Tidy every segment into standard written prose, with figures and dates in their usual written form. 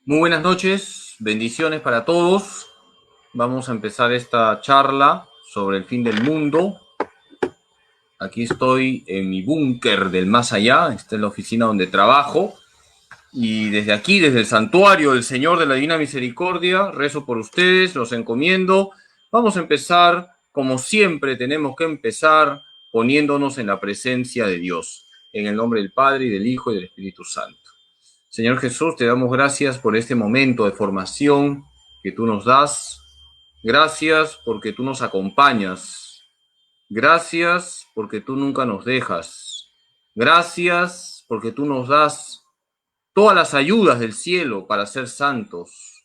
Muy buenas noches, bendiciones para todos. Vamos a empezar esta charla sobre el fin del mundo. Aquí estoy en mi búnker del más allá, esta es la oficina donde trabajo. Y desde aquí, desde el santuario del Señor de la Divina Misericordia, rezo por ustedes, los encomiendo. Vamos a empezar, como siempre tenemos que empezar, poniéndonos en la presencia de Dios, en el nombre del Padre, y del Hijo, y del Espíritu Santo. Señor Jesús, te damos gracias por este momento de formación que tú nos das. Gracias porque tú nos acompañas. Gracias porque tú nunca nos dejas. Gracias porque tú nos das todas las ayudas del cielo para ser santos.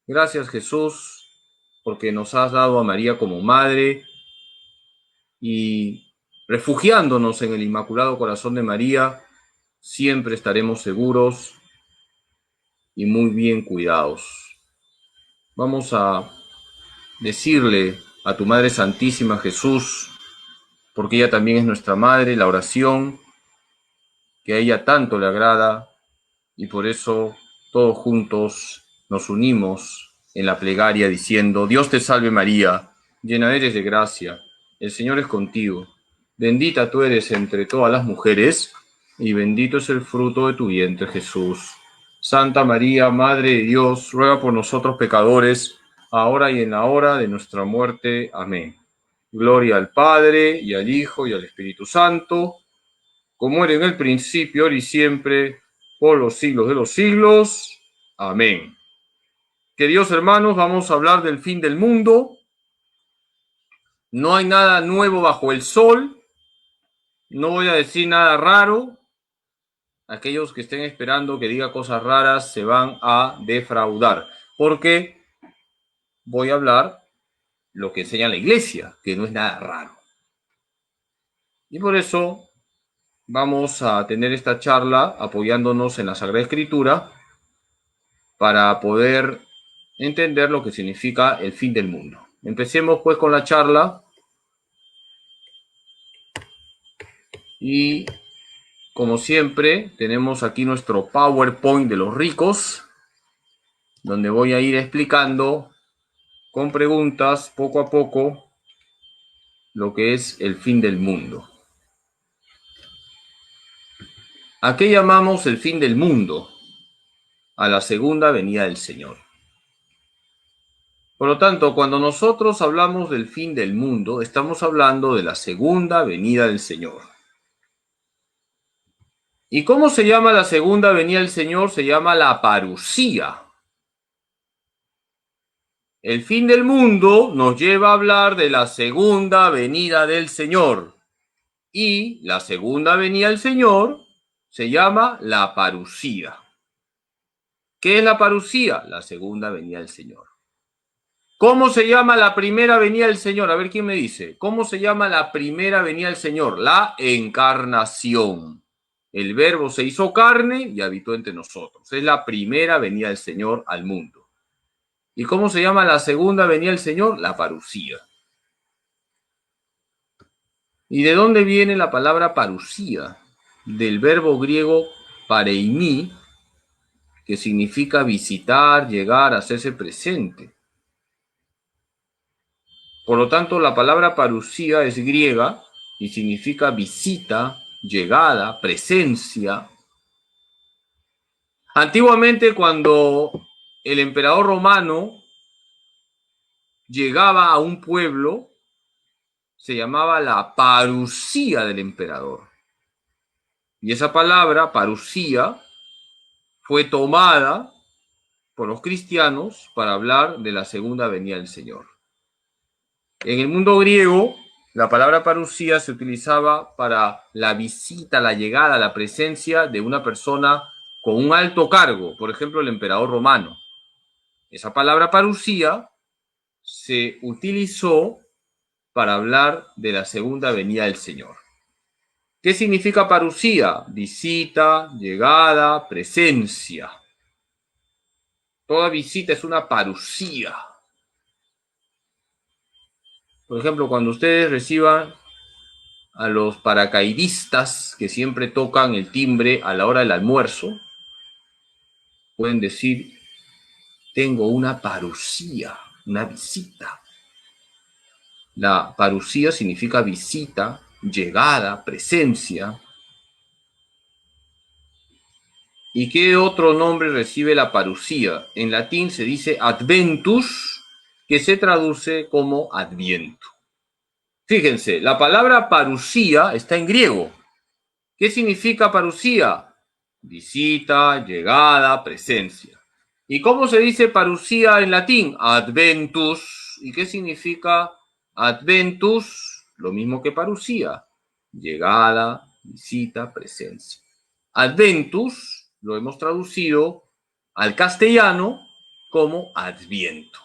Gracias, Jesús, porque nos has dado a María como madre y refugiándonos en el Inmaculado Corazón de María, siempre estaremos seguros y muy bien cuidados. Vamos a decirle a tu Madre Santísima, Jesús, porque ella también es nuestra Madre, la oración que a ella tanto le agrada, y por eso todos juntos nos unimos en la plegaria diciendo: Dios te salve María, llena eres de gracia, el Señor es contigo, bendita tú eres entre todas las mujeres, y bendito es el fruto de tu vientre, Jesús. Santa María, Madre de Dios, ruega por nosotros pecadores, ahora y en la hora de nuestra muerte. Amén. Gloria al Padre, y al Hijo, y al Espíritu Santo, como era en el principio, ahora y siempre, por los siglos de los siglos. Amén. Queridos hermanos, vamos a hablar del fin del mundo. No hay nada nuevo bajo el sol. No voy a decir nada raro. Aquellos que estén esperando que diga cosas raras se van a defraudar, porque voy a hablar lo que enseña la iglesia, que no es nada raro. Y por eso vamos a tener esta charla apoyándonos en la Sagrada Escritura para poder entender lo que significa el fin del mundo. Empecemos pues con la charla y, como siempre, tenemos aquí nuestro PowerPoint de los ricos, donde voy a ir explicando con preguntas poco a poco lo que es el fin del mundo. ¿A qué llamamos el fin del mundo? A la segunda venida del Señor. Por lo tanto, cuando nosotros hablamos del fin del mundo, estamos hablando de la segunda venida del Señor. ¿Y cómo se llama la segunda venida del Señor? Se llama la parusía. El fin del mundo nos lleva a hablar de la segunda venida del Señor. Y la segunda venida del Señor se llama la parusía. ¿Qué es la parusía? La segunda venida del Señor. ¿Cómo se llama la primera venida del Señor? A ver quién me dice. ¿Cómo se llama la primera venida del Señor? La encarnación. El Verbo se hizo carne y habitó entre nosotros. Es la primera venida del Señor al mundo. ¿Y cómo se llama la segunda venida del Señor? La parusía. ¿Y de dónde viene la palabra parusía? Del verbo griego pareimi, que significa visitar, llegar, hacerse presente. Por lo tanto, la palabra parusía es griega y significa visita, llegada, presencia. Antiguamente, cuando el emperador romano llegaba a un pueblo, se llamaba la parusía del emperador. Y esa palabra, parusía, fue tomada por los cristianos para hablar de la segunda venida del Señor. En el mundo griego, la palabra parusía se utilizaba para la visita, la llegada, la presencia de una persona con un alto cargo, por ejemplo, el emperador romano. Esa palabra parusía se utilizó para hablar de la segunda venida del Señor. ¿Qué significa parusía? Visita, llegada, presencia. Toda visita es una parusía. Por ejemplo, cuando ustedes reciban a los paracaidistas que siempre tocan el timbre a la hora del almuerzo, pueden decir: tengo una parusía, una visita. La parusía significa visita, llegada, presencia. ¿Y qué otro nombre recibe la parusía? En latín se dice adventus, que se traduce como adviento. Fíjense, la palabra parusía está en griego. ¿Qué significa parusía? Visita, llegada, presencia. ¿Y cómo se dice parusía en latín? Adventus. ¿Y qué significa adventus? Lo mismo que parusía. Llegada, visita, presencia. Adventus lo hemos traducido al castellano como adviento.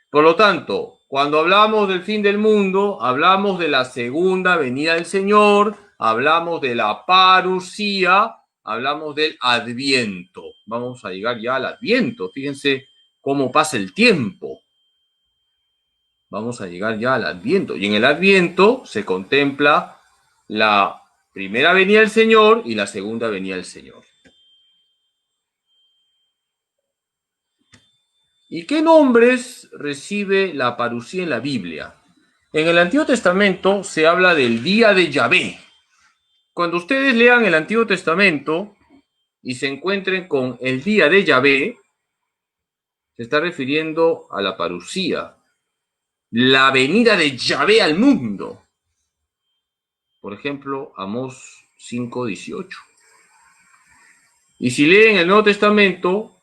Por lo tanto, cuando hablamos del fin del mundo, hablamos de la segunda venida del Señor, hablamos de la parusía, hablamos del adviento. Vamos a llegar ya al adviento. Fíjense cómo pasa el tiempo. Vamos a llegar ya al adviento. Y en el adviento se contempla la primera venida del Señor y la segunda venida del Señor. ¿Y qué nombres recibe la parusía en la Biblia? En el Antiguo Testamento se habla del día de Yahvé. Cuando ustedes lean el Antiguo Testamento y se encuentren con el día de Yahvé, se está refiriendo a la parusía, la venida de Yahvé al mundo. Por ejemplo, Amós 5:18. Y si leen el Nuevo Testamento,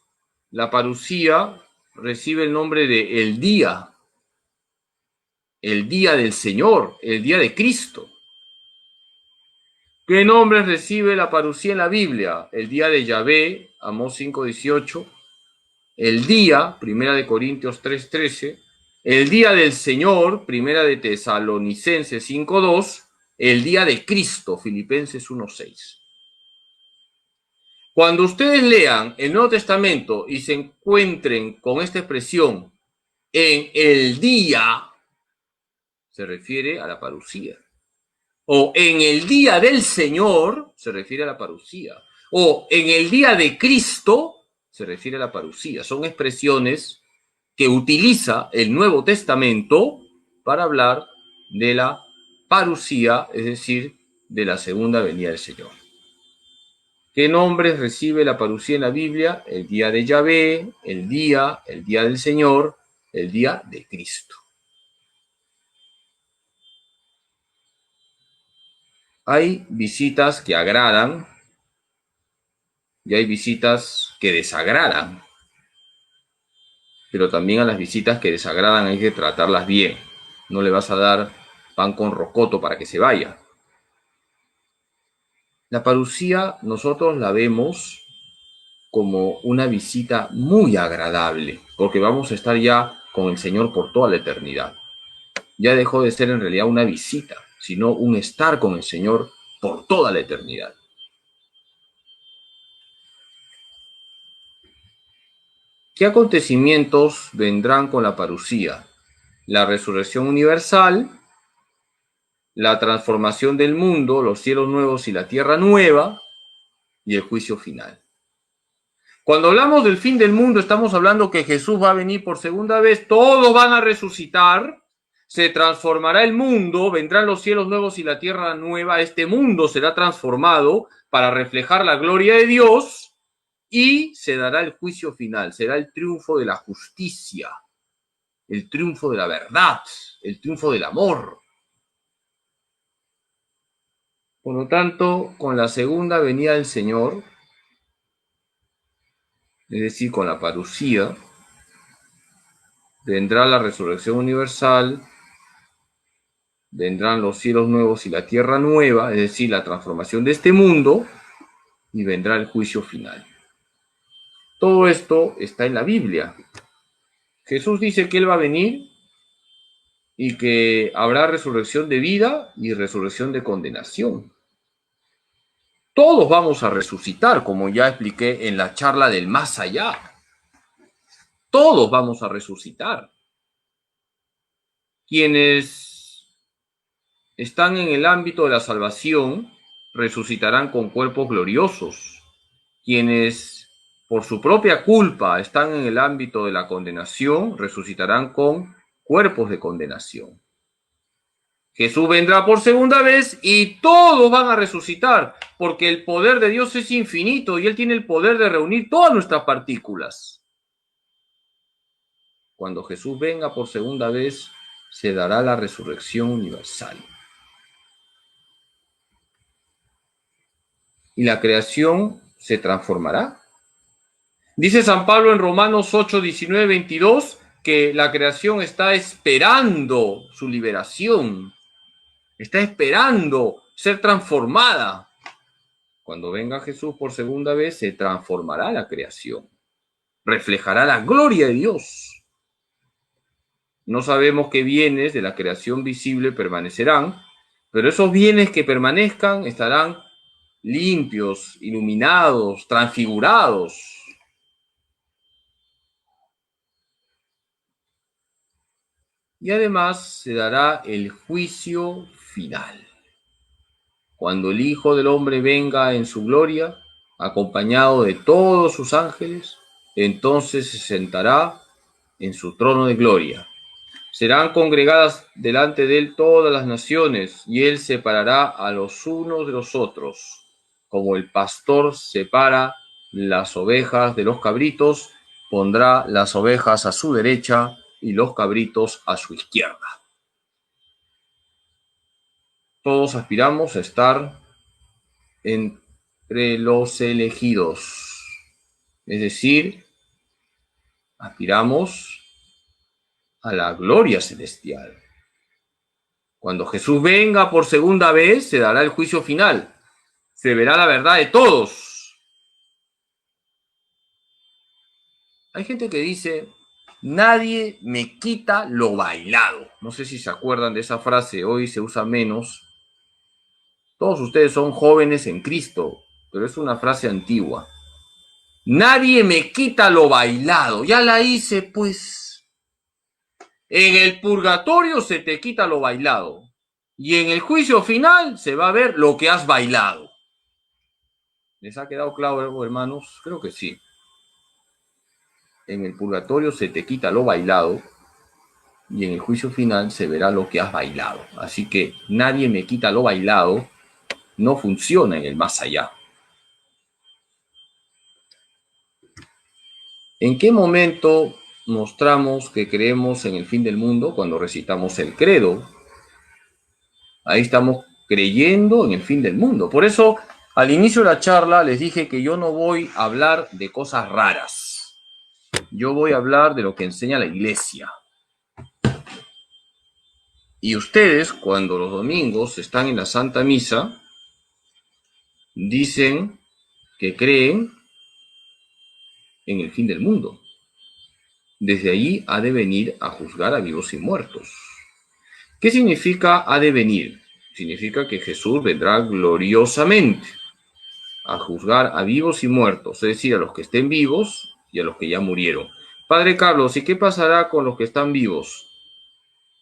la parusía recibe el nombre de el día del Señor, el día de Cristo. ¿Qué nombres recibe la parusía en la Biblia? El día de Yahvé, Amós 5:18, el día, 1 Corintios 3:13, el día del Señor, 1 Tesalonicenses 5:2, el día de Cristo, Filipenses 1:6. Cuando ustedes lean el Nuevo Testamento y se encuentren con esta expresión, en el día, se refiere a la parusía. O en el día del Señor, se refiere a la parusía. O en el día de Cristo, se refiere a la parusía. Son expresiones que utiliza el Nuevo Testamento para hablar de la parusía, es decir, de la segunda venida del Señor. ¿Qué nombres recibe la parusía en la Biblia? El día de Yahvé, el día del Señor, el día de Cristo. Hay visitas que agradan y hay visitas que desagradan. Pero también a las visitas que desagradan hay que tratarlas bien. No le vas a dar pan con rocoto para que se vaya. La parusía nosotros la vemos como una visita muy agradable, porque vamos a estar ya con el Señor por toda la eternidad. Ya dejó de ser en realidad una visita, sino un estar con el Señor por toda la eternidad. ¿Qué acontecimientos vendrán con la parusía? La resurrección universal, la transformación del mundo, los cielos nuevos y la tierra nueva, y el juicio final. Cuando hablamos del fin del mundo, estamos hablando que Jesús va a venir por segunda vez, todos van a resucitar, se transformará el mundo, vendrán los cielos nuevos y la tierra nueva, este mundo será transformado para reflejar la gloria de Dios y se dará el juicio final, será el triunfo de la justicia, el triunfo de la verdad, el triunfo del amor. Por lo tanto, con la segunda venida del Señor, es decir, con la parusía, vendrá la resurrección universal, vendrán los cielos nuevos y la tierra nueva, es decir, la transformación de este mundo, y vendrá el juicio final. Todo esto está en la Biblia. Jesús dice que Él va a venir y que habrá resurrección de vida y resurrección de condenación. Todos vamos a resucitar, como ya expliqué en la charla del más allá. Todos vamos a resucitar. Quienes están en el ámbito de la salvación resucitarán con cuerpos gloriosos. Quienes por su propia culpa están en el ámbito de la condenación, resucitarán con cuerpos de condenación. Jesús vendrá por segunda vez y todos van a resucitar, porque el poder de Dios es infinito y Él tiene el poder de reunir todas nuestras partículas. Cuando Jesús venga por segunda vez, se dará la resurrección universal. Y la creación se transformará. Dice San Pablo en Romanos 8, 19, 22, que la creación está esperando su liberación. Está esperando ser transformada. Cuando venga Jesús por segunda vez, se transformará la creación. Reflejará la gloria de Dios. No sabemos qué bienes de la creación visible permanecerán, pero esos bienes que permanezcan estarán limpios, iluminados, transfigurados. Y además se dará el juicio final. Cuando el Hijo del Hombre venga en su gloria, acompañado de todos sus ángeles, entonces se sentará en su trono de gloria. Serán congregadas delante de él todas las naciones, y él separará a los unos de los otros, como el pastor separa las ovejas de los cabritos, pondrá las ovejas a su derecha y los cabritos a su izquierda. Todos aspiramos a estar entre los elegidos, es decir, aspiramos a la gloria celestial. Cuando Jesús venga por segunda vez, se dará el juicio final. Se verá la verdad de todos. Hay gente que dice, nadie me quita lo bailado. No sé si se acuerdan de esa frase, hoy se usa menos. Todos ustedes son jóvenes en Cristo, pero es una frase antigua. Nadie me quita lo bailado. Ya la hice, pues. En el purgatorio se te quita lo bailado. Y en el juicio final se va a ver lo que has bailado. ¿Les ha quedado claro, hermanos? Creo que sí. En el purgatorio se te quita lo bailado y en el juicio final se verá lo que has bailado. Así que nadie me quita lo bailado no funciona en el más allá. ¿En qué momento mostramos que creemos en el fin del mundo? Cuando recitamos el credo. Ahí estamos creyendo en el fin del mundo. Por eso, al inicio de la charla les dije que yo no voy a hablar de cosas raras. Yo voy a hablar de lo que enseña la Iglesia. Y ustedes, cuando los domingos están en la Santa Misa, dicen que creen en el fin del mundo. Desde allí ha de venir a juzgar a vivos y muertos. ¿Qué significa ha de venir? Significa que Jesús vendrá gloriosamente a juzgar a vivos y muertos, es decir, a los que estén vivos y a los que ya murieron. Padre Carlos, ¿y qué pasará con los que están vivos?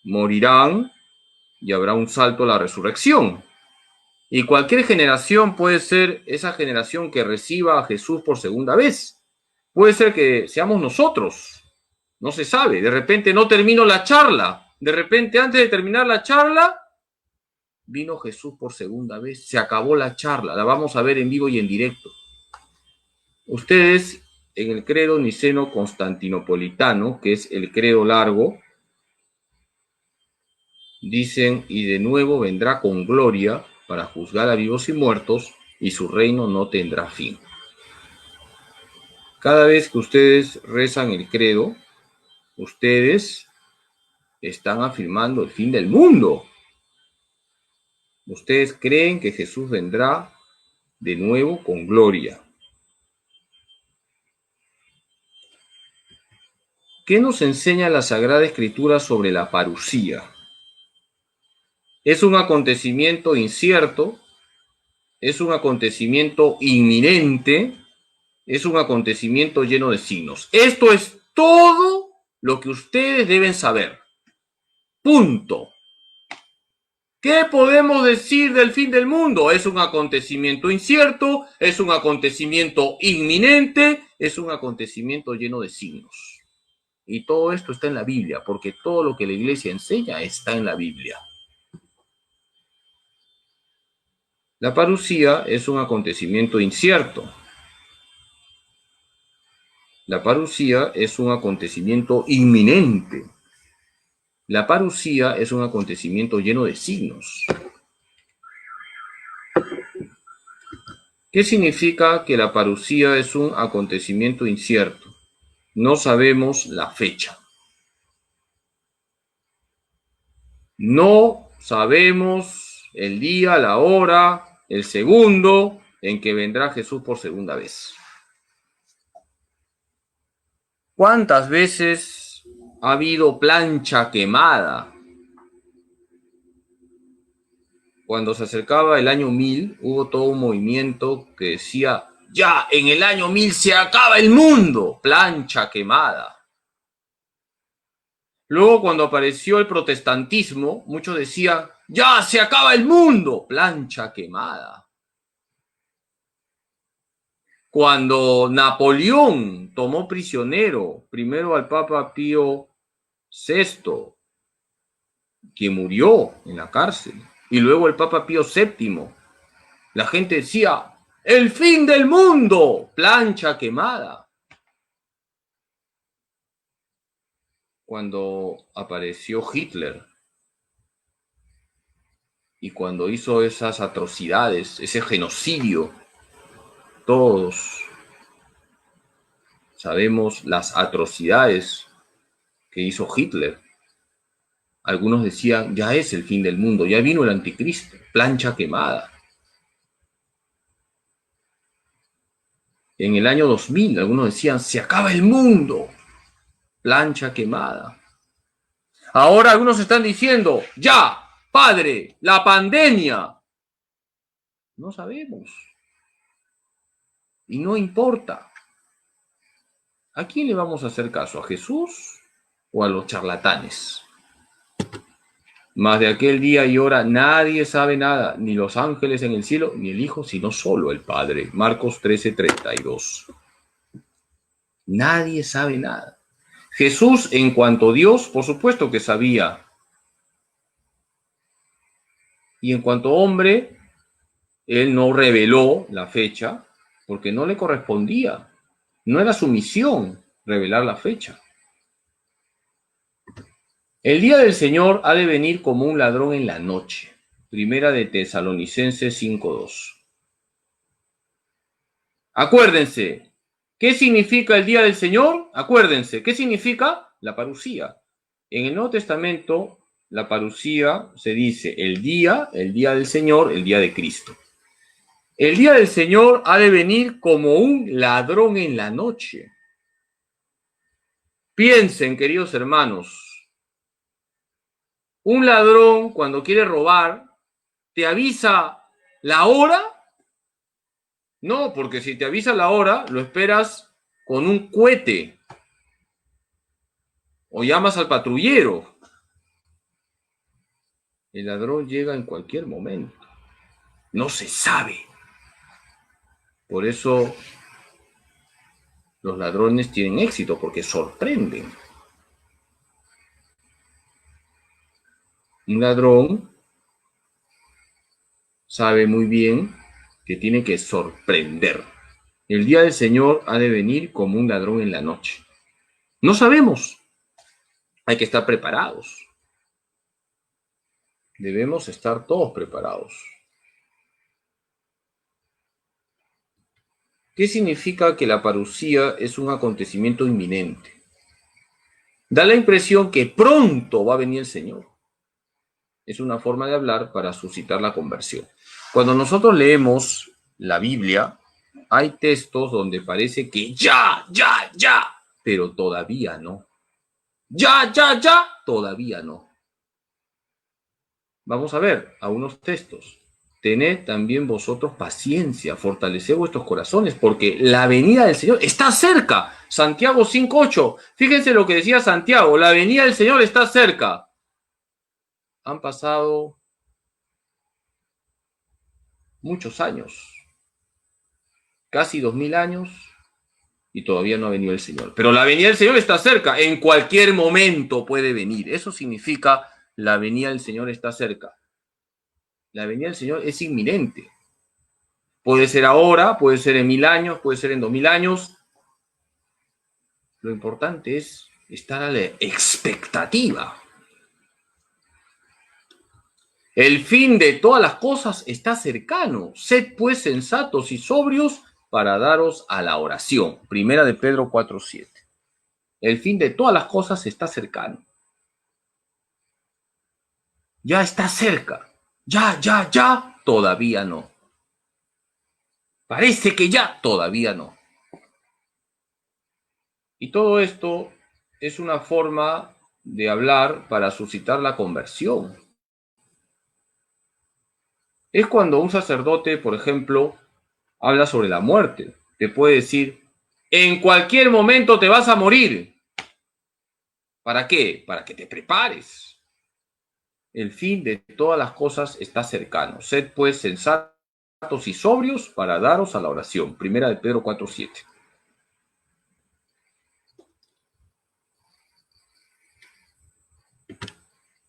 Morirán y habrá un salto a la resurrección. Y cualquier generación puede ser esa generación que reciba a Jesús por segunda vez. Puede ser que seamos nosotros. No se sabe. De repente no termino la charla. De repente, antes de terminar la charla, vino Jesús por segunda vez. Se acabó la charla. La vamos a ver en vivo y en directo. Ustedes, en el credo niceno-constantinopolitano, que es el credo largo, dicen, y de nuevo vendrá con gloria para juzgar a vivos y muertos, y su reino no tendrá fin. Cada vez que ustedes rezan el credo, ustedes están afirmando el fin del mundo. Ustedes creen que Jesús vendrá de nuevo con gloria. ¿Qué nos enseña la Sagrada Escritura sobre la parusía? Es un acontecimiento incierto, es un acontecimiento inminente, es un acontecimiento lleno de signos. Esto es todo lo que ustedes deben saber. Punto. ¿Qué podemos decir del fin del mundo? Es un acontecimiento incierto, es un acontecimiento inminente es un acontecimiento lleno de signos. Y todo esto está en la Biblia, porque todo lo que la iglesia enseña está en la Biblia. La parusía es un acontecimiento incierto. La parusía es un acontecimiento inminente. La parusía es un acontecimiento lleno de signos. ¿Qué significa que la parusía es un acontecimiento incierto? No sabemos la fecha. No sabemos el día, la hora, el segundo en que vendrá Jesús por segunda vez. ¿Cuántas veces ha habido plancha quemada? Cuando se acercaba el año 1000, hubo todo un movimiento que decía, ya, en el año 1000 se acaba el mundo, plancha quemada. Luego, cuando apareció el protestantismo, muchos decían, ya, se acaba el mundo, plancha quemada. Cuando Napoleón tomó prisionero primero al Papa Pío VI, que murió en la cárcel, y luego el Papa Pío VII, la gente decía, ¡el fin del mundo! Plancha quemada. Cuando apareció Hitler y cuando hizo esas atrocidades, ese genocidio, todos sabemos las atrocidades que hizo Hitler. Algunos decían, ya es el fin del mundo, ya vino el anticristo, plancha quemada. En el año 2000, algunos decían, se acaba el mundo, plancha quemada. Ahora algunos están diciendo, ya, padre, la pandemia. No sabemos. Y no importa. ¿A quién le vamos a hacer caso? ¿A Jesús o a los charlatanes? Mas de aquel día y hora nadie sabe nada, ni los ángeles en el cielo, ni el Hijo, sino solo el Padre. Marcos 13:32. Nadie sabe nada. Jesús, en cuanto a Dios, por supuesto que sabía. Y en cuanto a hombre, él no reveló la fecha porque no le correspondía. No era su misión revelar la fecha. El día del Señor ha de venir como un ladrón en la noche. Primera de Tesalonicenses 5:2. Acuérdense, ¿qué significa el día del Señor? Acuérdense, ¿qué significa? La parusía. En el Nuevo Testamento, la parusía se dice el día del Señor, el día de Cristo. El día del Señor ha de venir como un ladrón en la noche. Piensen, queridos hermanos, un ladrón cuando quiere robar, ¿te avisa la hora? No, porque si te avisa la hora, lo esperas con un cohete o llamas al patrullero. El ladrón llega en cualquier momento. No se sabe. Por eso los ladrones tienen éxito, porque sorprenden. Un ladrón sabe muy bien que tiene que sorprender. El día del Señor ha de venir como un ladrón en la noche. No sabemos. Hay que estar preparados. Debemos estar todos preparados. ¿Qué significa que la parusía es un acontecimiento inminente? Da la impresión que pronto va a venir el Señor. Es una forma de hablar para suscitar la conversión. Cuando nosotros leemos la Biblia, hay textos donde parece que ya, pero todavía no. Ya, todavía no. Vamos a ver a unos textos. Tened también vosotros paciencia, fortaleced vuestros corazones, porque la venida del Señor está cerca. Santiago 5:8. Fíjense lo que decía Santiago, la venida del Señor está cerca. Han pasado muchos años, casi 2000 años, y todavía no ha venido el Señor. Pero la venida del Señor está cerca, en cualquier momento puede venir. Eso significa la venida del Señor está cerca. La venida del Señor es inminente. Puede ser ahora, puede ser en 1000 años, puede ser en 2000 años. Lo importante es estar a la expectativa. El fin de todas las cosas está cercano. Sed pues sensatos y sobrios para daros a la oración. Primera de Pedro 4:7. El fin de todas las cosas está cercano. Ya está cerca. Ya, todavía no. Parece que ya, todavía no. Y todo esto es una forma de hablar para suscitar la conversión. Es cuando un sacerdote, por ejemplo, habla sobre la muerte. Te puede decir, en cualquier momento te vas a morir. ¿Para qué? Para que te prepares. El fin de todas las cosas está cercano. Sed pues sensatos y sobrios para daros a la oración. Primera de Pedro 4:7.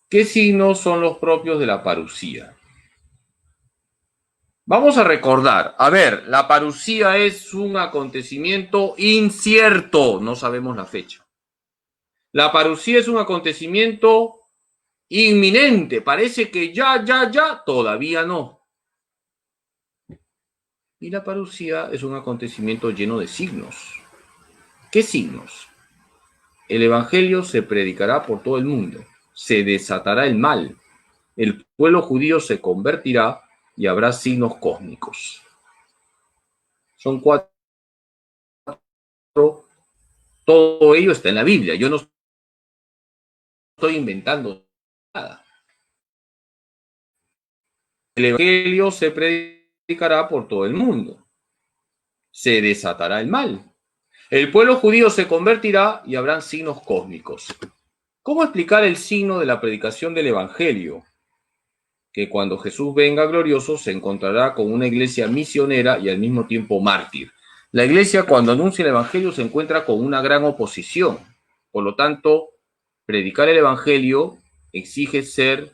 ¿Qué signos son los propios de la parusía? Vamos a recordar, a ver, la parusía es un acontecimiento incierto, no sabemos la fecha. La parusía es un acontecimiento inminente, parece que ya, todavía no. Y la parusía es un acontecimiento lleno de signos. ¿Qué signos? El evangelio se predicará por todo el mundo, se desatará el mal, el pueblo judío se convertirá y habrá signos cósmicos. Son 4. Todo ello está en la Biblia. Yo no estoy inventando nada. El evangelio se predicará por todo el mundo. Se desatará el mal. El pueblo judío se convertirá y habrán signos cósmicos. ¿Cómo explicar el signo de la predicación del evangelio? Que cuando Jesús venga glorioso se encontrará con una iglesia misionera y al mismo tiempo mártir. La iglesia cuando anuncia el evangelio se encuentra con una gran oposición. Por lo tanto, predicar el evangelio exige ser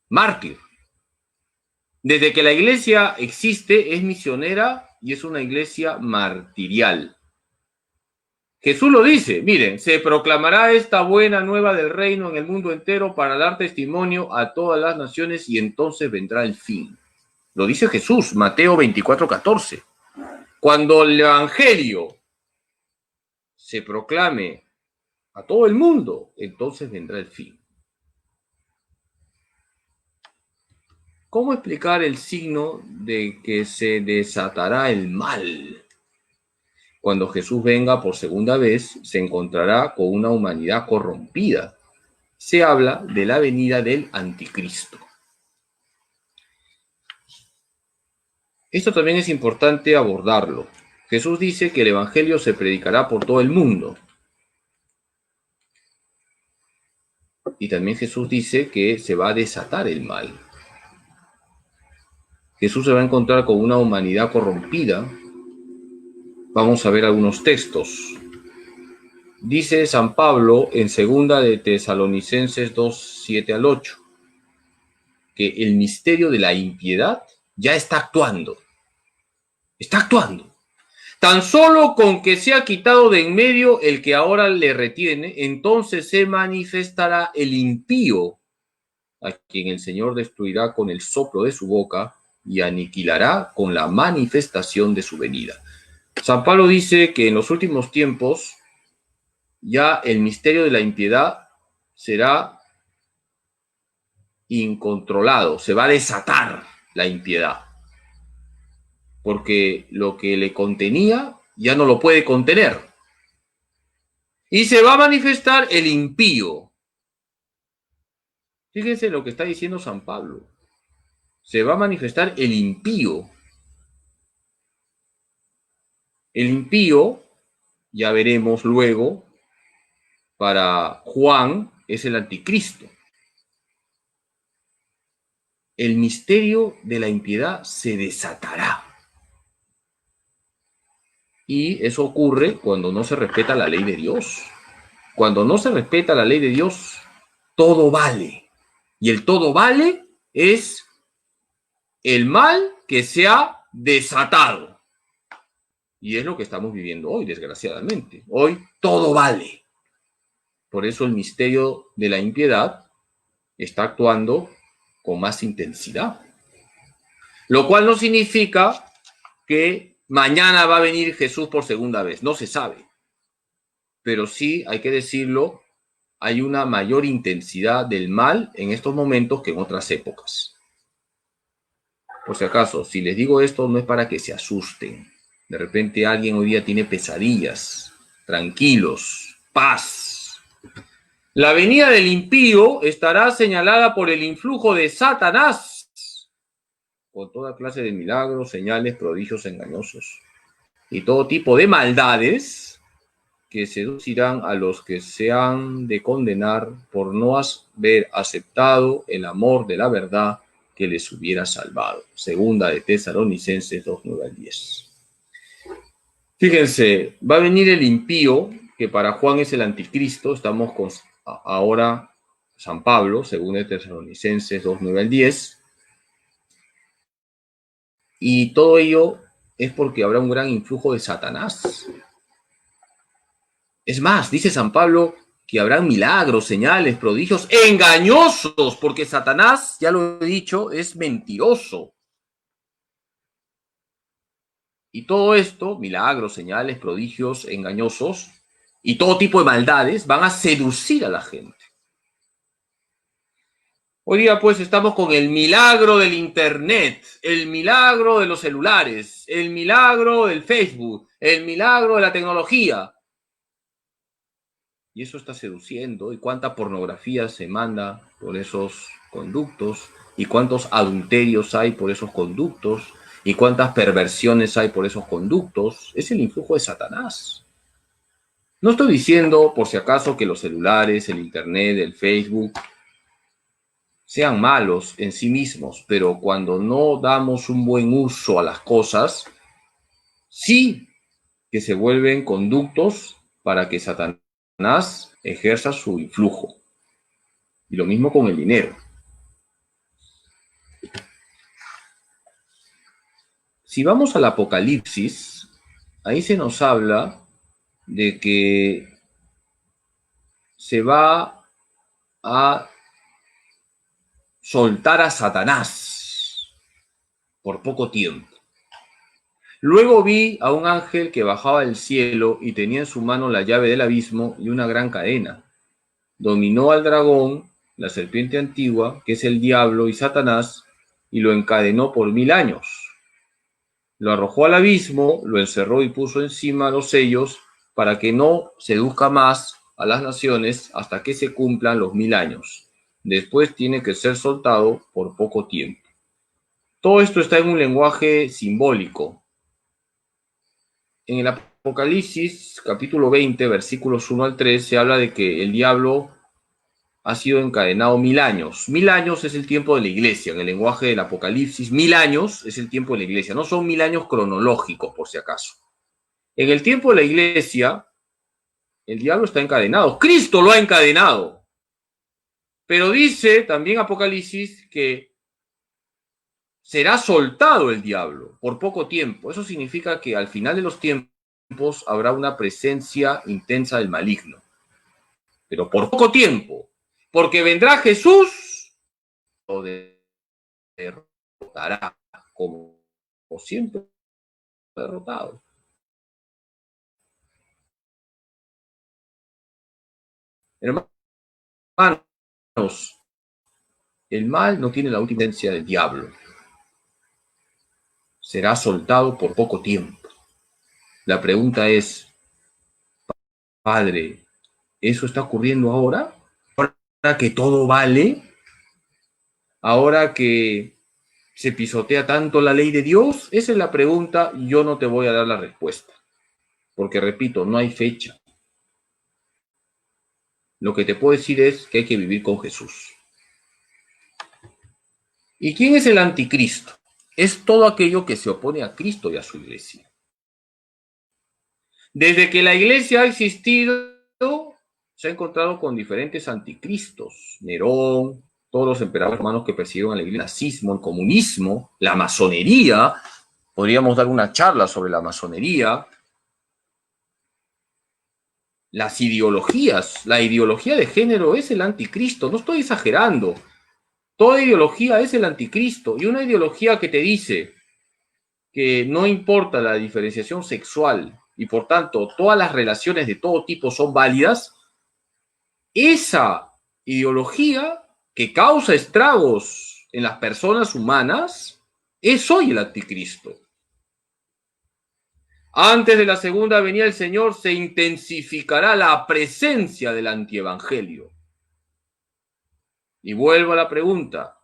mártir. Desde que la iglesia existe es misionera y es una iglesia martirial. Jesús lo dice, miren, se proclamará esta buena nueva del reino en el mundo entero para dar testimonio a todas las naciones y entonces vendrá el fin. Lo dice Jesús, Mateo 24:14. Cuando el evangelio se proclame a todo el mundo, entonces vendrá el fin. ¿Cómo explicar el signo de que se desatará el mal? Cuando Jesús venga por segunda vez, se encontrará con una humanidad corrompida. Se habla de la venida del anticristo. Esto también es importante abordarlo. Jesús dice que el evangelio se predicará por todo el mundo. Y también Jesús dice que se va a desatar el mal. Jesús se va a encontrar con una humanidad corrompida. Vamos a ver algunos textos. Dice San Pablo en 2 de Tesalonicenses 2:7-8, que el misterio de la impiedad ya está actuando. Está actuando. Tan solo con que sea quitado de en medio el que ahora le retiene, entonces se manifestará el impío, a quien el Señor destruirá con el soplo de su boca y aniquilará con la manifestación de su venida. San Pablo dice que en los últimos tiempos ya el misterio de la impiedad será incontrolado, se va a desatar la impiedad, porque lo que le contenía ya no lo puede contener. Y se va a manifestar el impío. Fíjense lo que está diciendo San Pablo. Se va a manifestar el impío. El impío, ya veremos luego, para Juan es el anticristo. El misterio de la impiedad se desatará. Y eso ocurre cuando no se respeta la ley de Dios. Cuando no se respeta la ley de Dios, todo vale. Y el todo vale es el mal que se ha desatado. Y es lo que estamos viviendo hoy, desgraciadamente. Hoy todo vale. Por eso el misterio de la impiedad está actuando con más intensidad. Lo cual no significa que mañana va a venir Jesús por segunda vez. No se sabe. Pero sí, hay que decirlo, hay una mayor intensidad del mal en estos momentos que en otras épocas. Por si acaso, si les digo esto, no es para que se asusten. De repente alguien hoy día tiene pesadillas. Tranquilos, paz. La venida del impío estará señalada por el influjo de Satanás, con toda clase de milagros, señales, prodigios engañosos y todo tipo de maldades que seducirán a los que se han de condenar por no haber aceptado el amor de la verdad que les hubiera salvado. Segunda de Tesalonicenses 2:9-10. Fíjense, va a venir el impío, que para Juan es el anticristo. Estamos con ahora San Pablo, según de Tesalonicenses 2:9-10. Y todo ello es porque habrá un gran influjo de Satanás. Es más, dice San Pablo que habrá milagros, señales, prodigios engañosos, porque Satanás, ya lo he dicho, es mentiroso. Y todo esto, milagros, señales, prodigios engañosos y todo tipo de maldades, van a seducir a la gente. Hoy día pues estamos con el milagro del internet, el milagro de los celulares, el milagro del Facebook, el milagro de la tecnología. Y eso está seduciendo. ¿Y cuánta pornografía se manda por esos conductos? ¿Y cuántos adulterios hay por esos conductos? ¿Y cuántas perversiones hay por esos conductos? Es el influjo de Satanás. No estoy diciendo, por si acaso, que los celulares, el internet, el Facebook sean malos en sí mismos, pero cuando no damos un buen uso a las cosas, sí que se vuelven conductos para que Satanás ejerza su influjo. Y lo mismo con el dinero. Si vamos al Apocalipsis, ahí se nos habla de que se va a soltar a Satanás por poco tiempo. Luego vi a un ángel que bajaba del cielo y tenía en su mano la llave del abismo y una gran cadena. Dominó al dragón, la serpiente antigua, que es el diablo y Satanás, y lo encadenó por 1000 años. Lo arrojó al abismo, lo encerró y puso encima los sellos para que no seduzca más a las naciones hasta que se cumplan los 1000 años. Después tiene que ser soltado por poco tiempo. Todo esto está en un lenguaje simbólico. En el Apocalipsis, capítulo 20, versículos 1-3, se habla de que el diablo ha sido encadenado 1000 años. 1000 años es el tiempo de la iglesia. En el lenguaje del Apocalipsis, 1000 años es el tiempo de la iglesia. No son 1000 años cronológicos, por si acaso. En el tiempo de la iglesia, el diablo está encadenado. Cristo lo ha encadenado. Pero dice también Apocalipsis que será soltado el diablo por poco tiempo. Eso significa que al final de los tiempos habrá una presencia intensa del maligno. Pero por poco tiempo. Porque vendrá Jesús, lo derrotará, como siempre derrotado. Hermanos, el mal no tiene la última sentencia del diablo. Será soltado por poco tiempo. La pregunta es, Padre, ¿eso está ocurriendo ahora? ¿Ahora que todo vale? ¿Ahora que se pisotea tanto la ley de Dios? Esa es la pregunta y yo no te voy a dar la respuesta. Porque, repito, no hay fecha. Lo que te puedo decir es que hay que vivir con Jesús. ¿Y quién es el anticristo? Es todo aquello que se opone a Cristo y a su iglesia. Desde que la iglesia ha existido, se ha encontrado con diferentes anticristos. Nerón, todos los emperadores romanos que persiguieron a la iglesia, el nazismo, el comunismo, la masonería. Podríamos dar una charla sobre la masonería. Las ideologías. La ideología de género es el anticristo. No estoy exagerando. Toda ideología es el anticristo. Y una ideología que te dice que no importa la diferenciación sexual y por tanto todas las relaciones de todo tipo son válidas, esa ideología que causa estragos en las personas humanas es hoy el anticristo. Antes de la segunda venida del Señor se intensificará la presencia del antievangelio. Y vuelvo a la pregunta,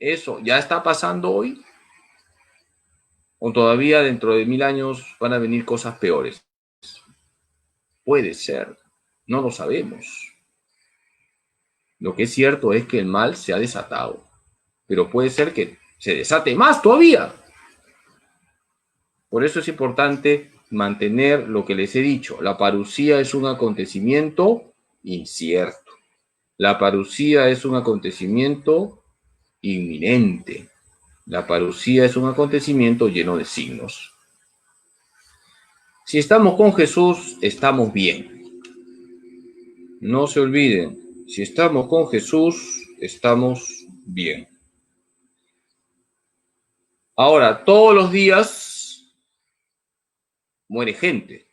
¿eso ya está pasando hoy? ¿O todavía dentro de 1000 años van a venir cosas peores? Puede ser, no lo sabemos. Lo que es cierto es que el mal se ha desatado, pero puede ser que se desate más todavía. Por eso es importante mantener lo que les he dicho. La parucía es un acontecimiento incierto. La parucía es un acontecimiento inminente. La parucía es un acontecimiento lleno de signos. Si estamos con Jesús, estamos bien. No se olviden, si estamos con Jesús, estamos bien. Ahora, todos los días muere gente.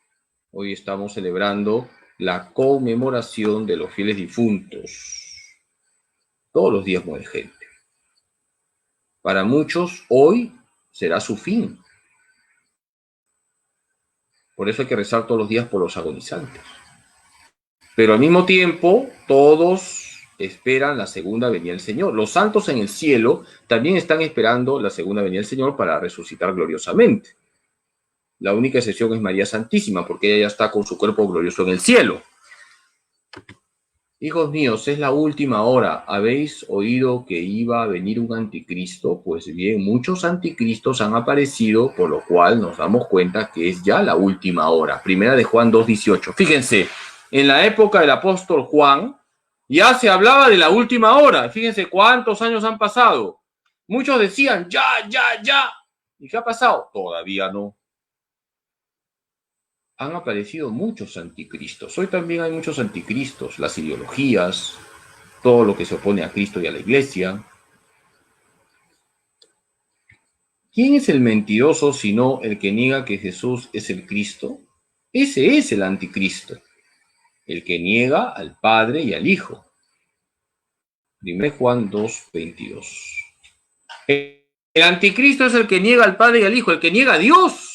Hoy estamos celebrando la conmemoración de los fieles difuntos. Todos los días muere gente. Para muchos, hoy será su fin. Por eso hay que rezar todos los días por los agonizantes. Pero al mismo tiempo, todos esperan la segunda venida del Señor. Los santos en el cielo también están esperando la segunda venida del Señor para resucitar gloriosamente. La única excepción es María Santísima, porque ella ya está con su cuerpo glorioso en el cielo. Hijos míos, es la última hora. ¿Habéis oído que iba a venir un anticristo? Pues bien, muchos anticristos han aparecido, por lo cual nos damos cuenta que es ya la última hora. Primera de Juan 2:18. Fíjense, en la época del apóstol Juan ya se hablaba de la última hora. Fíjense cuántos años han pasado. Muchos decían, ya. ¿Y qué ha pasado? Todavía no. Han aparecido muchos anticristos. Hoy también hay muchos anticristos, las ideologías, todo lo que se opone a Cristo y a la iglesia. ¿Quién es el mentiroso sino el que niega que Jesús es el Cristo? Ese es el anticristo, el que niega al Padre y al Hijo. 1 Juan 2:22. El anticristo es el que niega al Padre y al Hijo, el que niega a Dios.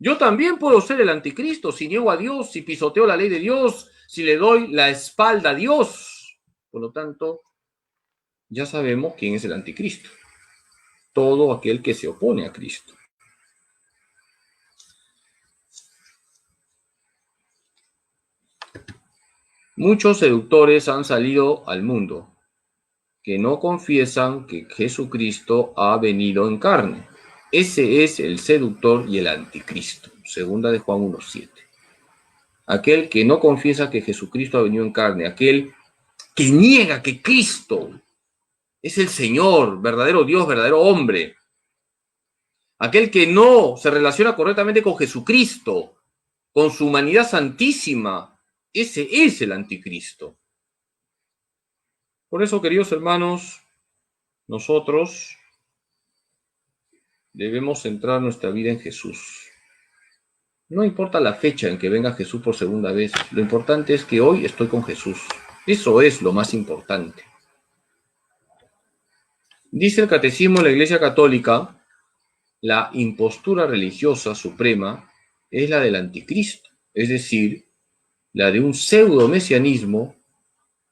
Yo también puedo ser el anticristo si niego a Dios, si pisoteo la ley de Dios, si le doy la espalda a Dios. Por lo tanto, ya sabemos quién es el anticristo. Todo aquel que se opone a Cristo. Muchos seductores han salido al mundo que no confiesan que Jesucristo ha venido en carne. Ese es el seductor y el anticristo. Segunda de Juan 1:7. Aquel que no confiesa que Jesucristo ha venido en carne, aquel que niega que Cristo es el Señor, verdadero Dios, verdadero hombre. Aquel que no se relaciona correctamente con Jesucristo, con su humanidad santísima, ese es el anticristo. Por eso, queridos hermanos, nosotros debemos centrar nuestra vida en Jesús. No importa la fecha en que venga Jesús por segunda vez, lo importante es que hoy estoy con Jesús. Eso es lo más importante. Dice el Catecismo de la Iglesia Católica, la impostura religiosa suprema es la del anticristo, es decir, la de un pseudo-mesianismo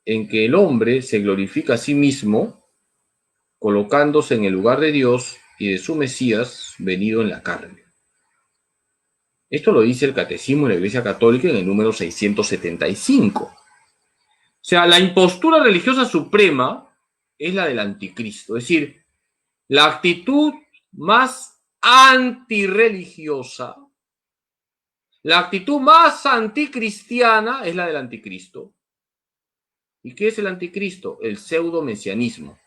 en que el hombre se glorifica a sí mismo, colocándose en el lugar de Dios y de su Mesías venido en la carne. Esto lo dice el Catecismo de la Iglesia Católica en el número 675. O sea, la impostura religiosa suprema es la del anticristo, es decir, la actitud más antirreligiosa, La actitud más anticristiana es la del anticristo. ¿Y qué es el anticristo? El pseudo-mesianismo.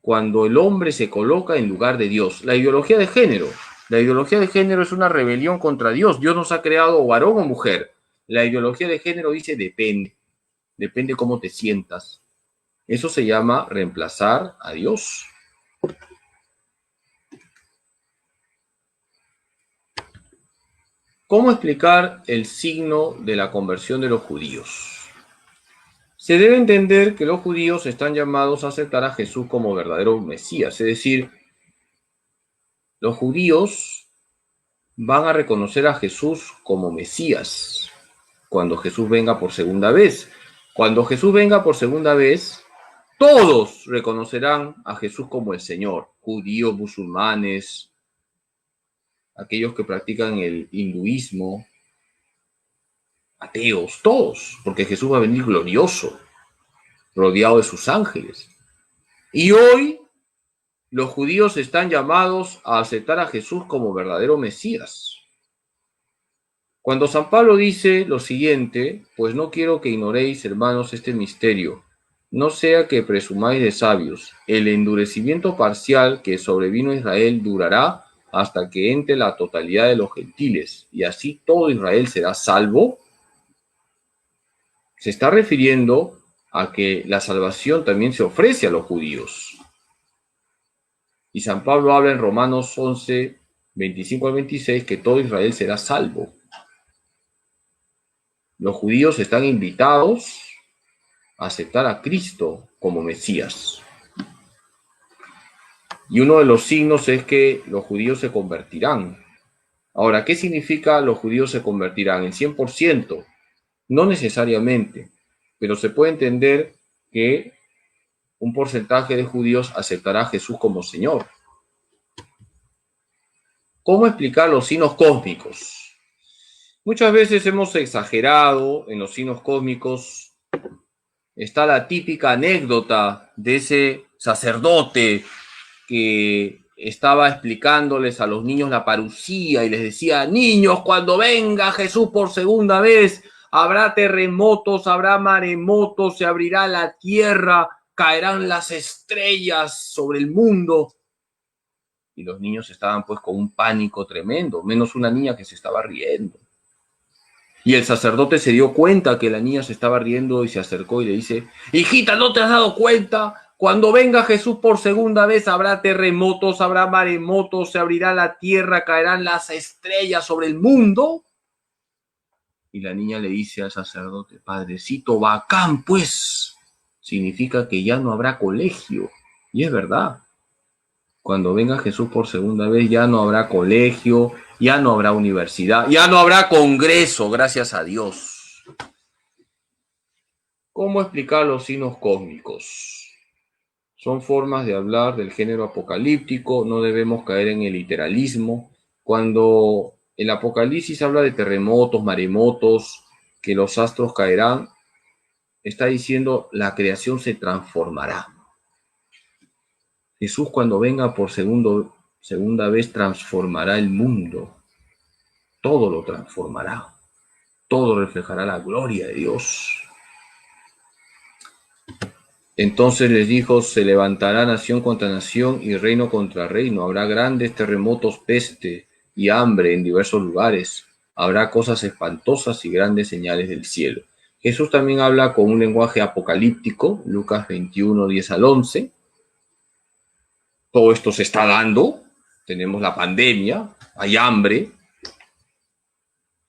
Cuando el hombre se coloca en lugar de Dios. La ideología de género. La ideología de género es una rebelión contra Dios. Dios nos ha creado varón o mujer. La ideología de género dice depende. Depende cómo te sientas. Eso se llama reemplazar a Dios. ¿Cómo explicar el signo de la conversión de los judíos? Se debe entender que los judíos están llamados a aceptar a Jesús como verdadero Mesías, es decir, los judíos van a reconocer a Jesús como Mesías cuando Jesús venga por segunda vez. Cuando Jesús venga por segunda vez, todos reconocerán a Jesús como el Señor, judíos, musulmanes, aquellos que practican el hinduismo, ateos, todos, porque Jesús va a venir glorioso, rodeado de sus ángeles. Y hoy los judíos están llamados a aceptar a Jesús como verdadero Mesías. Cuando San Pablo dice lo siguiente, pues no quiero que ignoréis, hermanos, este misterio, no sea que presumáis de sabios, el endurecimiento parcial que sobrevino a Israel durará hasta que entre la totalidad de los gentiles, y así todo Israel será salvo. Se está refiriendo a que la salvación también se ofrece a los judíos. Y San Pablo habla en Romanos 11, 25 al 26, que todo Israel será salvo. Los judíos están invitados a aceptar a Cristo como Mesías. Y uno de los signos es que los judíos se convertirán. Ahora, ¿qué significa los judíos se convertirán? ¿En 100%? No necesariamente, pero se puede entender que un porcentaje de judíos aceptará a Jesús como Señor. ¿Cómo explicar los signos cósmicos? Muchas veces hemos exagerado en los signos cósmicos. Está la típica anécdota de ese sacerdote que estaba explicándoles a los niños la parucía y les decía, niños, cuando venga Jesús por segunda vez, habrá terremotos, habrá maremotos, se abrirá la tierra, caerán las estrellas sobre el mundo. Y los niños estaban pues con un pánico tremendo, menos una niña que se estaba riendo. Y el sacerdote se dio cuenta que la niña se estaba riendo y se acercó y le dice, hijita, ¿no te has dado cuenta? Cuando venga Jesús por segunda vez habrá terremotos, habrá maremotos, se abrirá la tierra, caerán las estrellas sobre el mundo. Y la niña le dice al sacerdote, padrecito, bacán pues, significa que ya no habrá colegio. Y es verdad. Cuando venga Jesús por segunda vez ya no habrá colegio, ya no habrá universidad, ya no habrá congreso, gracias a Dios. ¿Cómo explicar los signos cósmicos? Son formas de hablar del género apocalíptico, no debemos caer en el literalismo. Cuando el Apocalipsis habla de terremotos, maremotos, que los astros caerán, está diciendo la creación se transformará. Jesús cuando venga por segunda vez transformará el mundo. Todo lo transformará. Todo reflejará la gloria de Dios. Entonces les dijo, se levantará nación contra nación y reino contra reino. Habrá grandes terremotos, peste y hambre en diversos lugares. Habrá cosas espantosas y grandes señales del cielo. Jesús también habla con un lenguaje apocalíptico, Lucas 21, 10 al 11. Todo esto se está dando. Tenemos la pandemia, hay hambre.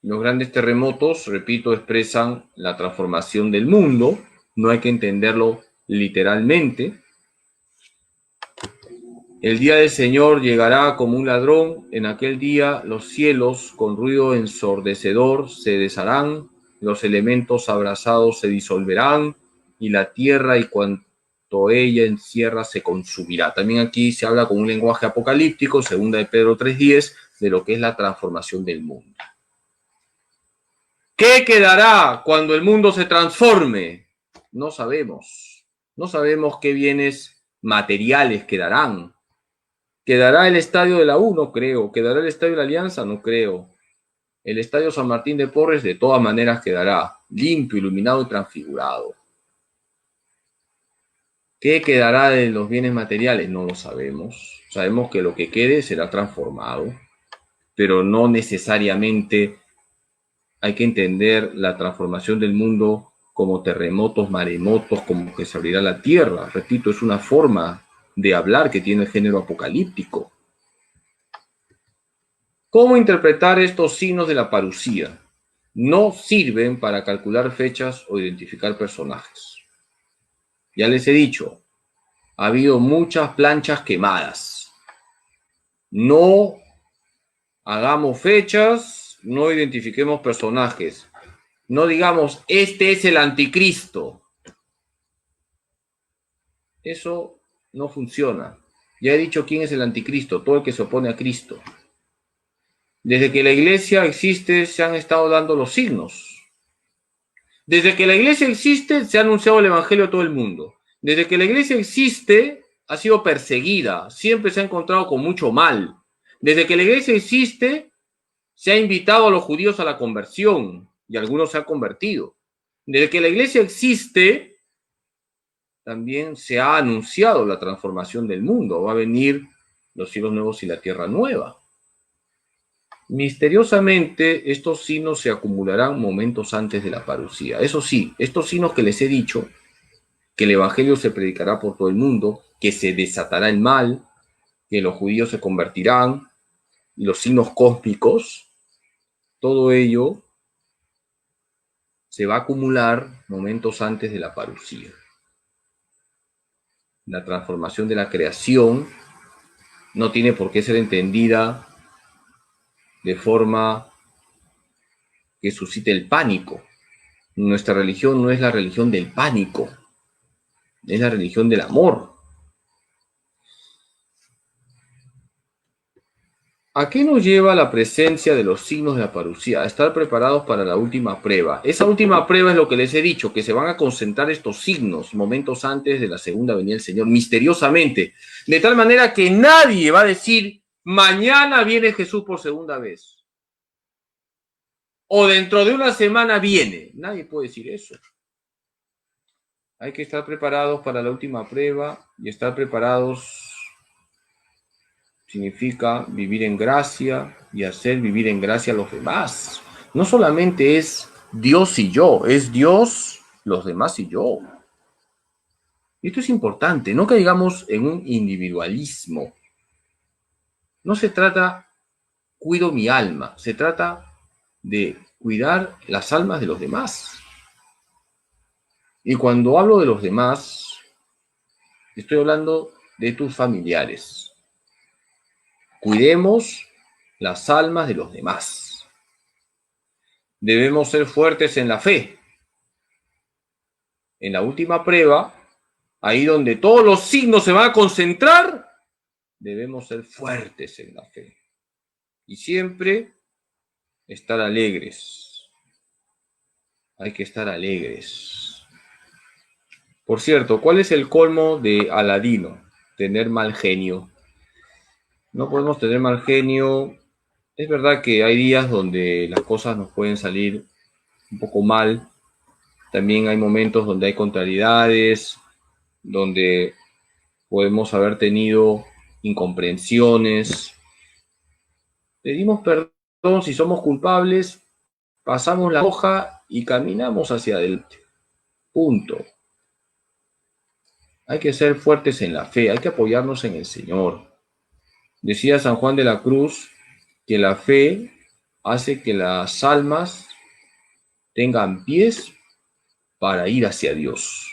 Los grandes terremotos, repito, expresan la transformación del mundo. No hay que entenderlo literalmente. El día del Señor llegará como un ladrón. En aquel día los cielos con ruido ensordecedor se desharán, los elementos abrasados se disolverán y la tierra y cuanto ella encierra se consumirá. También aquí se habla con un lenguaje apocalíptico, segunda de Pedro 3:10, de lo que es la transformación del mundo. ¿Qué quedará cuando el mundo se transforme? No sabemos. No sabemos qué bienes materiales quedarán. ¿Quedará el estadio de la U? No creo. ¿Quedará el estadio de la Alianza? No creo. el Estadio San Martín de Porres de todas maneras quedará limpio, iluminado y transfigurado. ¿Qué quedará de los bienes materiales? No lo sabemos. Sabemos que lo que quede será transformado, pero no necesariamente hay que entender la transformación del mundo como terremotos, maremotos, como que se abrirá la tierra. Repito, es una forma de hablar que tiene el género apocalíptico. ¿Cómo interpretar estos signos de la parusía? No sirven para calcular fechas o identificar personajes. Ya les he dicho, ha habido muchas planchas quemadas. No hagamos fechas, no identifiquemos personajes. No digamos, este es el anticristo. Eso no funciona. Ya he dicho quién es el anticristo, todo el que se opone a Cristo. Desde que la iglesia existe, se han estado dando los signos. Desde que la iglesia existe, se ha anunciado el evangelio a todo el mundo. Desde que la iglesia existe, ha sido perseguida, siempre se ha encontrado con mucho mal. Desde que la iglesia existe, se ha invitado a los judíos a la conversión y algunos se han convertido. Desde que la iglesia existe, también se ha anunciado la transformación del mundo. Va a venir los cielos nuevos y la tierra nueva. Misteriosamente, estos signos se acumularán momentos antes de la parusía. Eso sí, estos signos que les he dicho, que el evangelio se predicará por todo el mundo, que se desatará el mal, que los judíos se convertirán, y los signos cósmicos, todo ello se va a acumular momentos antes de la parusía. La transformación de la creación no tiene por qué ser entendida de forma que suscite el pánico. Nuestra religión no es la religión del pánico, es la religión del amor. ¿A qué nos lleva la presencia de los signos de la parusía? A estar preparados para la última prueba. Esa última prueba es lo que les he dicho, que se van a concentrar estos signos momentos antes de la segunda venida del Señor, misteriosamente, de tal manera que nadie va a decir, mañana viene Jesús por segunda vez. O dentro de una semana viene. Nadie puede decir eso. Hay que estar preparados para la última prueba, y estar preparados significa vivir en gracia y hacer vivir en gracia a los demás. No solamente es Dios y yo, es Dios, los demás y yo. Y esto es importante, no caigamos en un individualismo. No se trata, cuido mi alma, se trata de cuidar las almas de los demás. Y cuando hablo de los demás, estoy hablando de tus familiares. Cuidemos las almas de los demás. Debemos ser fuertes en la fe. En la última prueba, ahí donde todos los signos se van a concentrar, debemos ser fuertes en la fe. Y siempre estar alegres. Hay que estar alegres. Por cierto, ¿cuál es el colmo de Aladino? Tener mal genio. No podemos tener mal genio. Es verdad que hay días donde las cosas nos pueden salir un poco mal. También hay momentos donde hay contrariedades, donde podemos haber tenido incomprensiones. Pedimos perdón si somos culpables, pasamos la hoja y caminamos hacia adelante. Punto. Hay que ser fuertes en la fe, hay que apoyarnos en el Señor. Decía San Juan de la Cruz que la fe hace que las almas tengan pies para ir hacia Dios.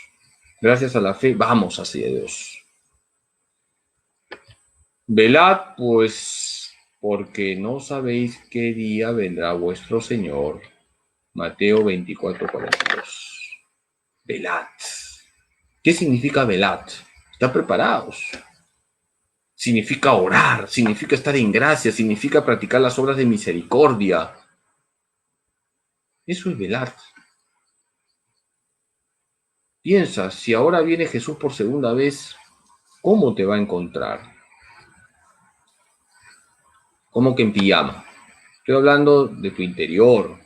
Gracias a la fe vamos hacia Dios. Velad, pues, porque no sabéis qué día vendrá vuestro Señor. Mateo 24:42. Velad. ¿Qué significa velad? Estar preparados. Significa orar, significa estar en gracia, significa practicar las obras de misericordia. Eso es velar. Piensa, si ahora viene Jesús por segunda vez, ¿cómo te va a encontrar? ¿Cómo que en pijama? Estoy hablando de tu interior.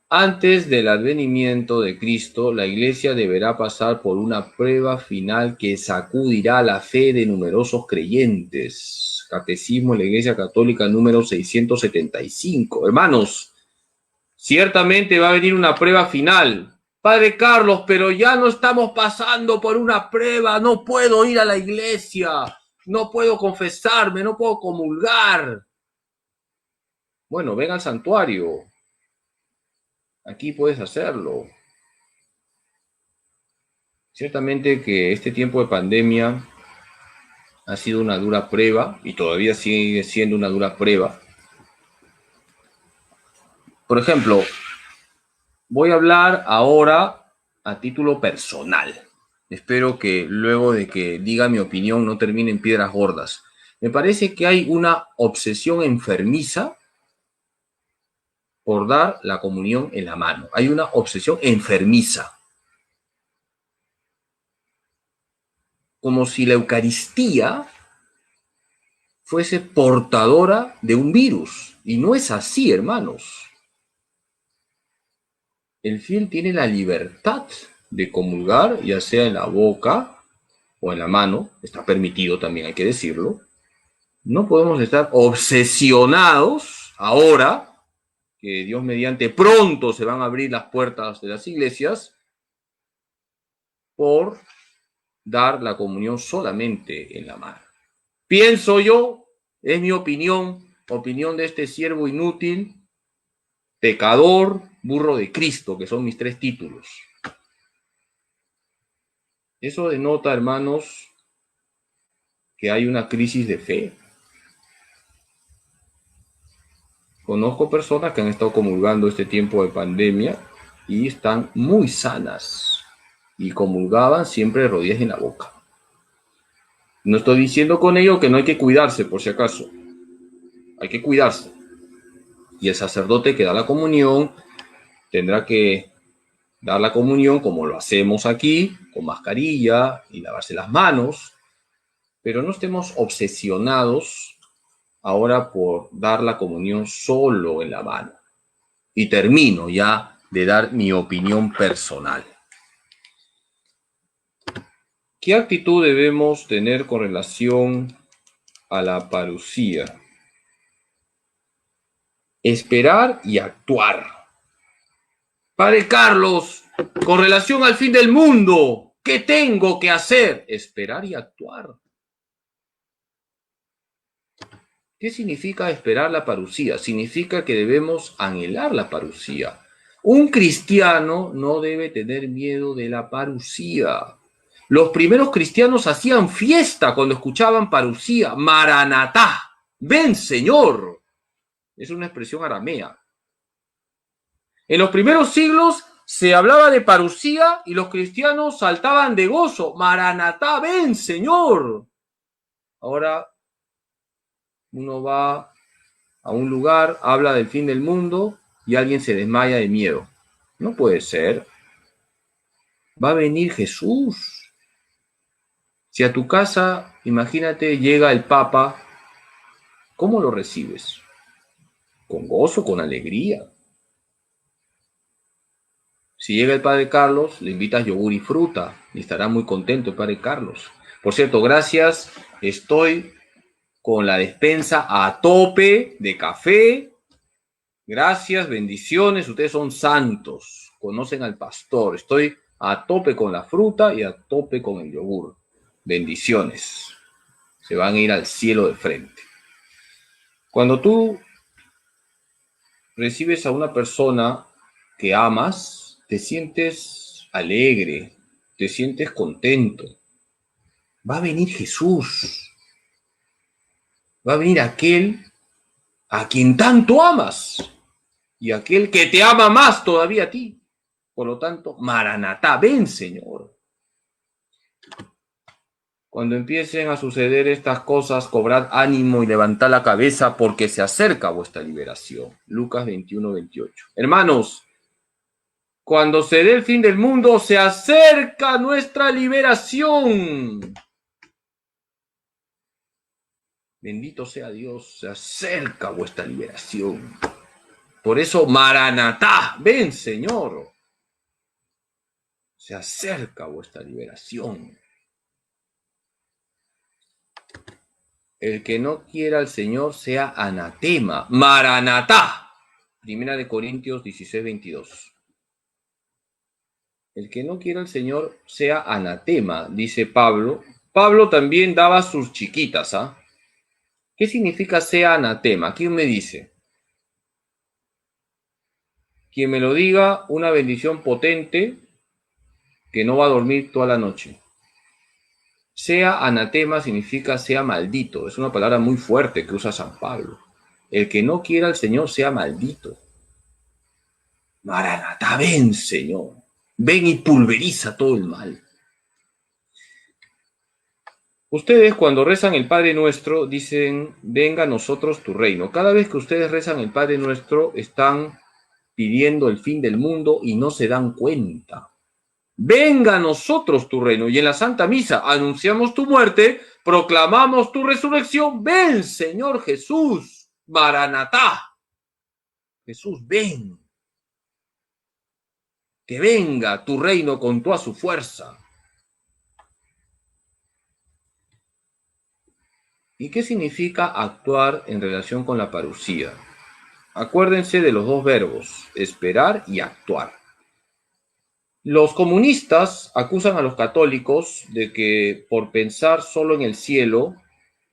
Antes del advenimiento de Cristo, la Iglesia deberá pasar por una prueba final que sacudirá la fe de numerosos creyentes. Catecismo de la Iglesia Católica número 675. Hermanos, ciertamente va a venir una prueba final. Padre Carlos, pero ya no estamos pasando por una prueba. No puedo ir a la iglesia. No puedo confesarme. No puedo comulgar. Bueno, ven al santuario. Aquí puedes hacerlo. Ciertamente que este tiempo de pandemia ha sido una dura prueba y todavía sigue siendo una dura prueba. Por ejemplo, voy a hablar ahora a título personal. Espero que luego de que diga mi opinión no termine en piedras gordas. Me parece que hay una obsesión enfermiza por dar la comunión en la mano. Hay una obsesión enfermiza. Como si la Eucaristía fuese portadora de un virus. Y no es así, hermanos. El fiel tiene la libertad de comulgar, ya sea en la boca o en la mano. Está permitido también, hay que decirlo. No podemos estar obsesionados ahora, que Dios mediante pronto se van a abrir las puertas de las iglesias, por dar la comunión solamente en la mano. Pienso yo, es mi opinión de este siervo inútil, pecador, burro de Cristo, que son mis 3 títulos. Eso denota, hermanos, que hay una crisis de fe. Conozco personas que han estado comulgando este tiempo de pandemia y están muy sanas y comulgaban siempre de rodillas en la boca. No estoy diciendo con ello que no hay que cuidarse, por si acaso. Hay que cuidarse. Y el sacerdote que da la comunión tendrá que dar la comunión como lo hacemos aquí, con mascarilla y lavarse las manos, pero no estemos obsesionados ahora por dar la comunión solo en la mano. Y termino ya de dar mi opinión personal. ¿Qué actitud debemos tener con relación a la parucía? Esperar y actuar. Padre Carlos, con relación al fin del mundo, ¿qué tengo que hacer? Esperar y actuar. ¿Qué significa esperar la parucía? Significa que debemos anhelar la parucía. Un cristiano no debe tener miedo de la parucía. Los primeros cristianos hacían fiesta cuando escuchaban parucía. Maranatá, ven Señor. Es una expresión aramea. En los primeros siglos se hablaba de parucía y los cristianos saltaban de gozo. Maranatá, ven Señor. Ahora uno va a un lugar, habla del fin del mundo y alguien se desmaya de miedo. No puede ser. Va a venir Jesús. Si a tu casa, imagínate, llega el Papa, ¿cómo lo recibes? Con gozo, con alegría. Si llega el Padre Carlos, le invitas yogur y fruta y estará muy contento el Padre Carlos. Por cierto, gracias, estoy con la despensa a tope de café. Gracias, bendiciones, ustedes son santos, conocen al pastor. Estoy a tope con la fruta y a tope con el yogur. Bendiciones. Se van a ir al cielo de frente. Cuando tú recibes a una persona que amas, te sientes alegre, te sientes contento. Va a venir Jesús. Va a venir aquel a quien tanto amas y aquel que te ama más todavía a ti. Por lo tanto, Maranatá, ven Señor. Cuando empiecen a suceder estas cosas, cobrad ánimo y levantad la cabeza porque se acerca vuestra liberación. Lucas 21, 28. Hermanos, cuando se dé el fin del mundo, se acerca nuestra liberación. Bendito sea Dios, se acerca vuestra liberación. Por eso, Maranatá, ven Señor. Se acerca vuestra liberación. El que no quiera al Señor sea anatema. Maranatá. Primera de Corintios 16:22. El que no quiera al Señor sea anatema, dice Pablo. Pablo también daba sus chiquitas, ¿ah? ¿Qué significa sea anatema? ¿Quién me dice? Quien me lo diga, una bendición potente que no va a dormir toda la noche. Sea anatema significa sea maldito. Es una palabra muy fuerte que usa San Pablo. El que no quiera al Señor sea maldito. Maranatá, ven, Señor. Ven y pulveriza todo el mal. Ustedes cuando rezan el Padre Nuestro dicen, venga a nosotros tu reino. Cada vez que ustedes rezan el Padre Nuestro están pidiendo el fin del mundo y no se dan cuenta. Venga a nosotros tu reino. Y en la Santa Misa anunciamos tu muerte, proclamamos tu resurrección. Ven, Señor Jesús. Maranatá. Jesús, ven. Que venga tu reino con toda su fuerza. ¿Y qué significa actuar en relación con la parusía? Acuérdense de los dos verbos, esperar y actuar. Los comunistas acusan a los católicos de que por pensar solo en el cielo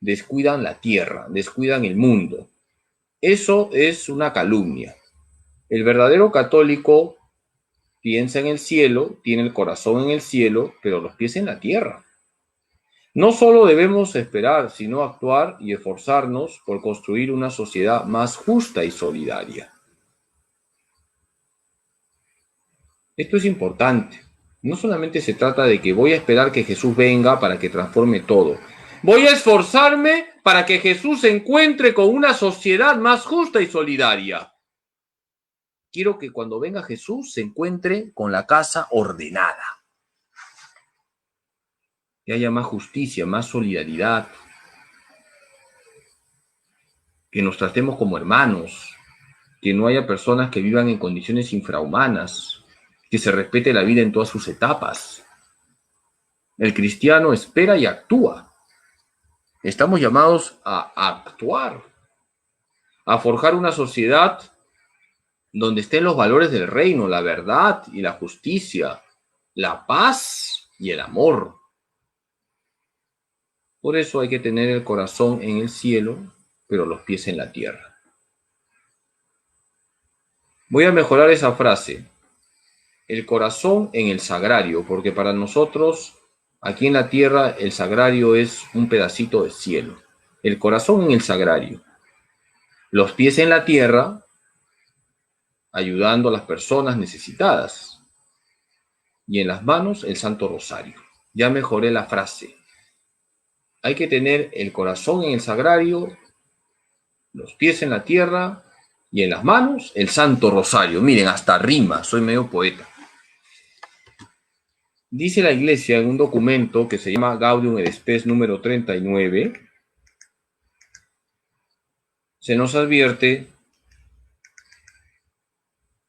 descuidan la tierra, descuidan el mundo. Eso es una calumnia. El verdadero católico piensa en el cielo, tiene el corazón en el cielo, pero los pies en la tierra. No solo debemos esperar, sino actuar y esforzarnos por construir una sociedad más justa y solidaria. Esto es importante. No solamente se trata de que voy a esperar que Jesús venga para que transforme todo. Voy a esforzarme para que Jesús se encuentre con una sociedad más justa y solidaria. Quiero que cuando venga Jesús se encuentre con la casa ordenada. Que haya más justicia, más solidaridad. Que nos tratemos como hermanos. Que no haya personas que vivan en condiciones infrahumanas. Que se respete la vida en todas sus etapas. El cristiano espera y actúa. Estamos llamados a actuar, a forjar una sociedad donde estén los valores del reino, la verdad y la justicia, la paz y el amor. Por eso hay que tener el corazón en el cielo, pero los pies en la tierra. Voy a mejorar esa frase. El corazón en el sagrario, porque para nosotros, aquí en la tierra, el sagrario es un pedacito de cielo. El corazón en el sagrario. Los pies en la tierra, ayudando a las personas necesitadas. Y en las manos el Santo Rosario. Ya mejoré la frase. Hay que tener el corazón en el sagrario, los pies en la tierra y en las manos el Santo Rosario. Miren, hasta rima, soy medio poeta. Dice la Iglesia en un documento que se llama Gaudium et Spes número 39, se nos advierte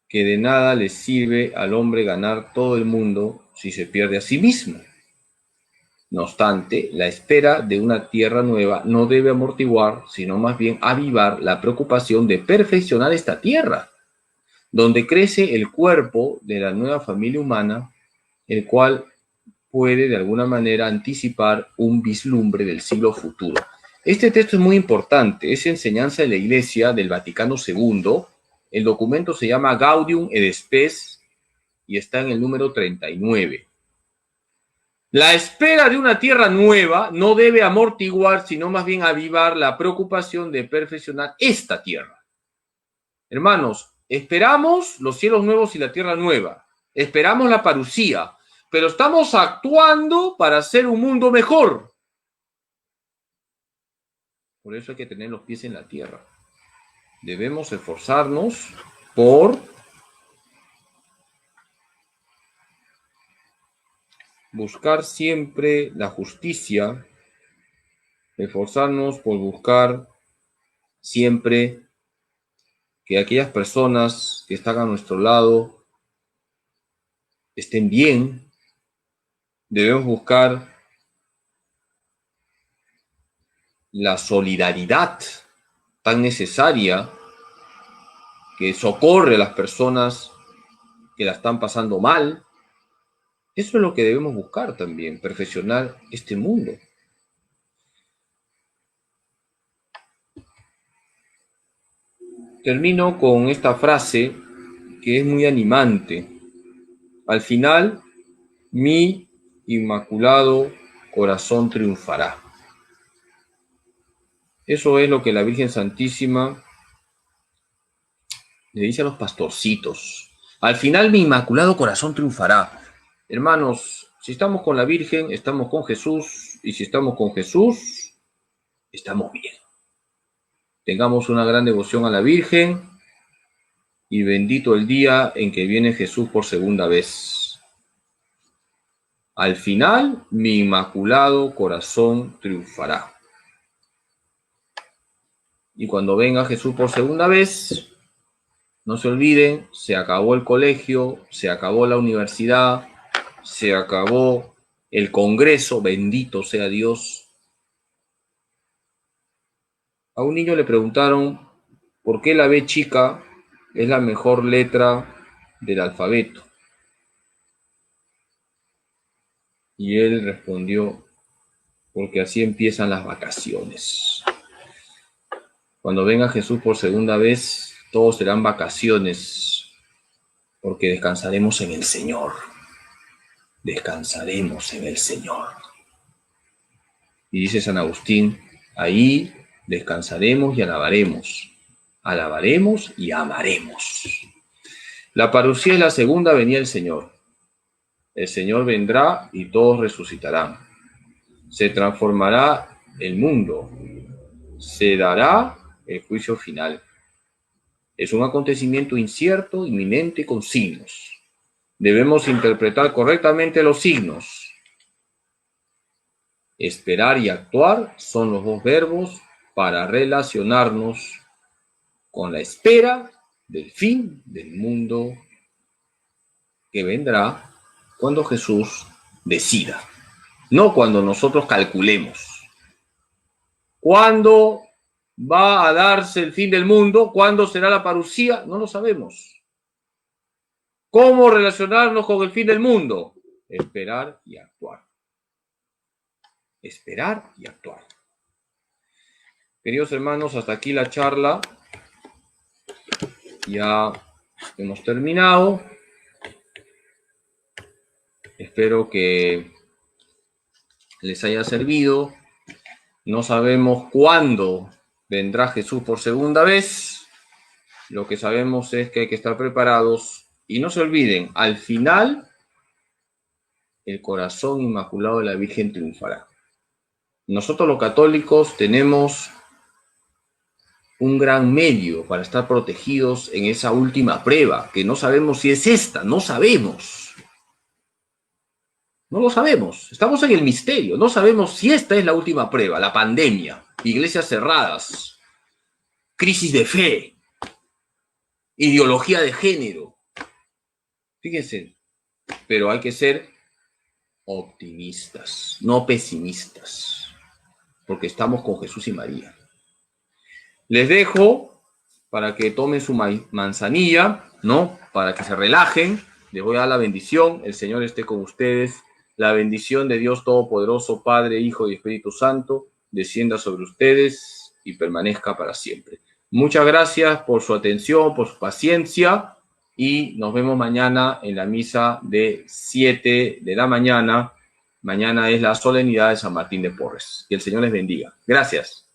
que de nada le sirve al hombre ganar todo el mundo si se pierde a sí mismo. No obstante, la espera de una tierra nueva no debe amortiguar, sino más bien avivar la preocupación de perfeccionar esta tierra, donde crece el cuerpo de la nueva familia humana, el cual puede de alguna manera anticipar un vislumbre del siglo futuro. Este texto es muy importante, es enseñanza de la Iglesia del Vaticano II. El documento se llama Gaudium et Spes y está en el número 39. La espera de una tierra nueva no debe amortiguar, sino más bien avivar la preocupación de perfeccionar esta tierra. Hermanos, esperamos los cielos nuevos y la tierra nueva. Esperamos la parusía, pero estamos actuando para hacer un mundo mejor. Por eso hay que tener los pies en la tierra. Debemos esforzarnos por buscar siempre la justicia, esforzarnos por buscar siempre que aquellas personas que están a nuestro lado estén bien. Debemos buscar la solidaridad tan necesaria que socorre a las personas que la están pasando mal. Eso es lo que debemos buscar también, perfeccionar este mundo. Termino con esta frase que es muy animante. Al final, mi inmaculado corazón triunfará. Eso es lo que la Virgen Santísima le dice a los pastorcitos. Al final, mi inmaculado corazón triunfará. Hermanos, si estamos con la Virgen, estamos con Jesús, y si estamos con Jesús, estamos bien. Tengamos una gran devoción a la Virgen, y bendito el día en que viene Jesús por segunda vez. Al final, mi inmaculado corazón triunfará. Y cuando venga Jesús por segunda vez, no se olviden, se acabó el colegio, se acabó la universidad, se acabó el Congreso, bendito sea Dios. A un niño le preguntaron por qué la B chica es la mejor letra del alfabeto. Y él respondió, porque así empiezan las vacaciones. Cuando venga Jesús por segunda vez, todos serán vacaciones, porque descansaremos en el Señor. Descansaremos en el Señor. Y dice San Agustín, ahí descansaremos y alabaremos. Alabaremos y amaremos. La parucía es la segunda venida del Señor. El Señor vendrá y todos resucitarán. Se transformará el mundo. Se dará el juicio final. Es un acontecimiento incierto, inminente, con signos. Debemos interpretar correctamente los signos. Esperar y actuar son los dos verbos para relacionarnos con la espera del fin del mundo que vendrá cuando Jesús decida, no cuando nosotros calculemos. ¿Cuándo va a darse el fin del mundo? ¿Cuándo será la parucía? No lo sabemos. ¿Cómo relacionarnos con el fin del mundo? Esperar y actuar. Esperar y actuar. Queridos hermanos, hasta aquí la charla. Ya hemos terminado. Espero que les haya servido. No sabemos cuándo vendrá Jesús por segunda vez. Lo que sabemos es que hay que estar preparados. Y no se olviden, al final, el corazón inmaculado de la Virgen triunfará. Nosotros los católicos tenemos un gran medio para estar protegidos en esa última prueba, que no sabemos si es esta, no sabemos. No lo sabemos, estamos en el misterio, no sabemos si esta es la última prueba, la pandemia, iglesias cerradas, crisis de fe, ideología de género. Fíjense, pero hay que ser optimistas, no pesimistas, porque estamos con Jesús y María. Les dejo para que tomen su manzanilla, ¿no? Para que se relajen. Les voy a dar la bendición. El Señor esté con ustedes. La bendición de Dios Todopoderoso, Padre, Hijo y Espíritu Santo, descienda sobre ustedes y permanezca para siempre. Muchas gracias por su atención, por su paciencia, y nos vemos mañana en la misa de 7 de la mañana. Mañana es la solemnidad de San Martín de Porres. Que el Señor les bendiga. Gracias.